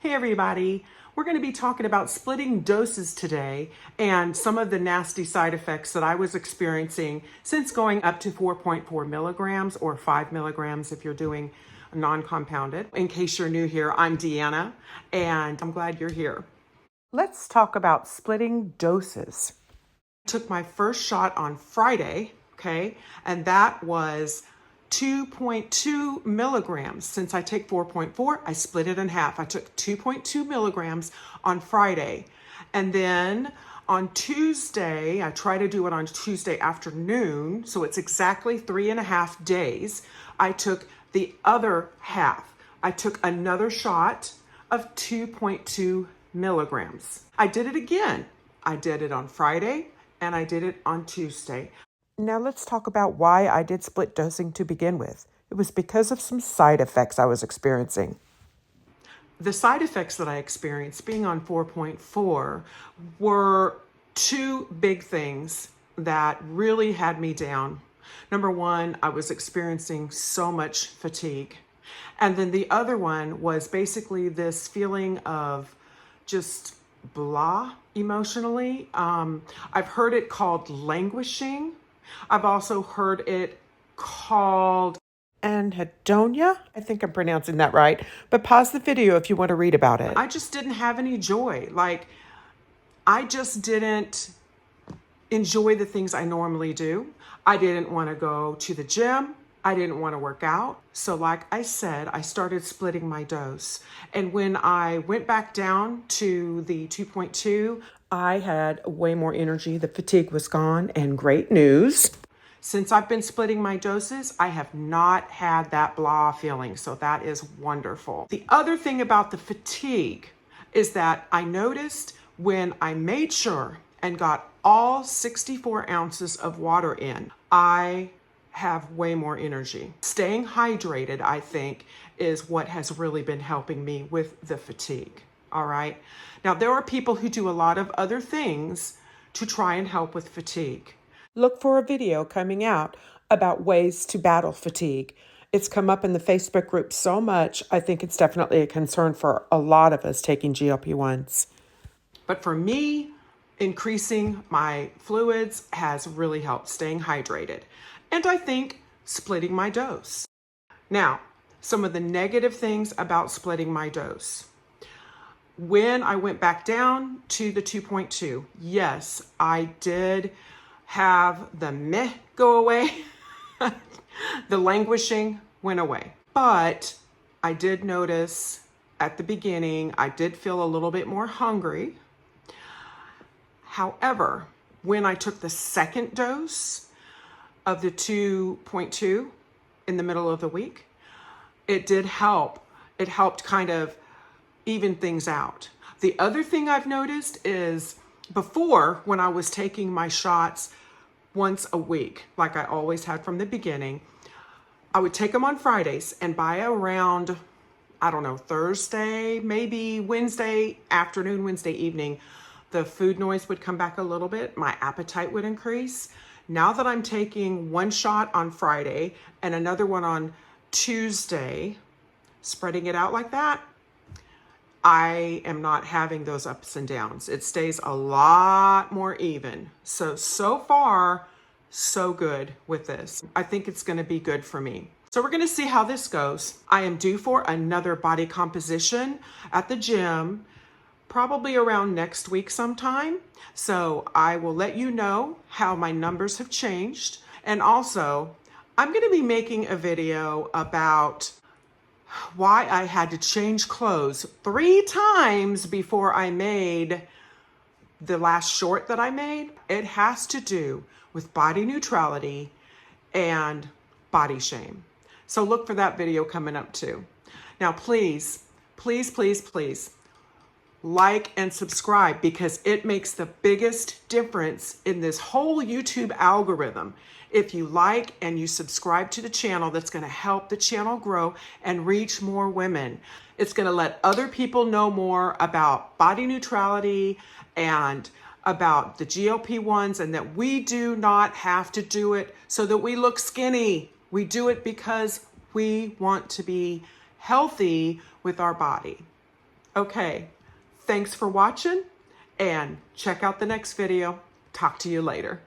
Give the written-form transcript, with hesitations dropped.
Hey everybody, we're going to be talking about splitting doses today and some of the nasty side effects that I was experiencing since going up to 4.4 milligrams or 5 milligrams if you're doing non-compounded. In case you're new here, I'm Deanna and I'm glad you're here. Let's talk about splitting doses. I took my first shot on Friday, okay, and that was 2.2 milligrams. Since I take 4.4, I split it in half. I took 2.2 milligrams on Friday. And then on Tuesday, I try to do it on Tuesday afternoon, so it's exactly 3.5 days. I took the other half. I took another shot of 2.2 milligrams. I did it again. I did it on Friday and I did it on Tuesday. Now let's talk about why I did split dosing to begin with. It was because of some side effects I was experiencing. The side effects that I experienced being on 4.4 were two big things that really had me down. Number one, I was experiencing so much fatigue. And then the other one was basically this feeling of just blah emotionally. I've heard it called languishing. I've also heard it called anhedonia. I think I'm pronouncing that right. But pause the video if you want to read about it. I just didn't have any joy. I just didn't enjoy the things I normally do. I didn't want to go to the gym. I didn't want to work out. So like I said, I started splitting my dose. And when I went back down to the 2.2, I had way more energy. The fatigue was gone, and great news. Since I've been splitting my doses, I have not had that blah feeling. So that is wonderful. The other thing about the fatigue is that I noticed when I made sure and got all 64 ounces of water in, I have way more energy. Staying hydrated, I think, is what has really been helping me with the fatigue. All right. Now, there are people who do a lot of other things to try and help with fatigue. Look for a video coming out about ways to battle fatigue. It's come up in the Facebook group so much, I think it's definitely a concern for a lot of us taking GLP-1s. But for me, increasing my fluids has really helped staying hydrated. And I think splitting my dose. Now, some of the negative things about splitting my dose. When I went back down to the 2.2, yes, I did have the meh go away. The languishing went away. But I did notice at the beginning, I did feel a little bit more hungry. However, when I took the second dose of the 2.2 in the middle of the week, it did help. It helped kind of even things out. The other thing I've noticed is before, when I was taking my shots once a week, like I always had from the beginning, I would take them on Fridays, and by around, I don't know, Thursday, maybe Wednesday afternoon, Wednesday evening, the food noise would come back a little bit. My appetite would increase. Now that I'm taking one shot on Friday and another one on Tuesday, spreading it out like that, I am not having those ups and downs. It stays a lot more even. So far, so good with this. I think it's going to be good for me. So we're going to see how this goes. I am due for another body composition at the gym, probably around next week sometime. So I will let you know how my numbers have changed. And also, I'm going to be making a video about why I had to change clothes 3 times before I made the last short that I made. It has to do with body neutrality and body shame. So look for that video coming up too. Now, please, please, please, please like and subscribe, because it makes the biggest difference in this whole YouTube algorithm. If you like and you subscribe to the channel, that's going to help the channel grow and reach more women. It's going to let other people know more about body neutrality and about the GLP-1s, and that we do not have to do it so that we look skinny. We do it because we want to be healthy with our body. Okay, thanks for watching and check out the next video. Talk to you later.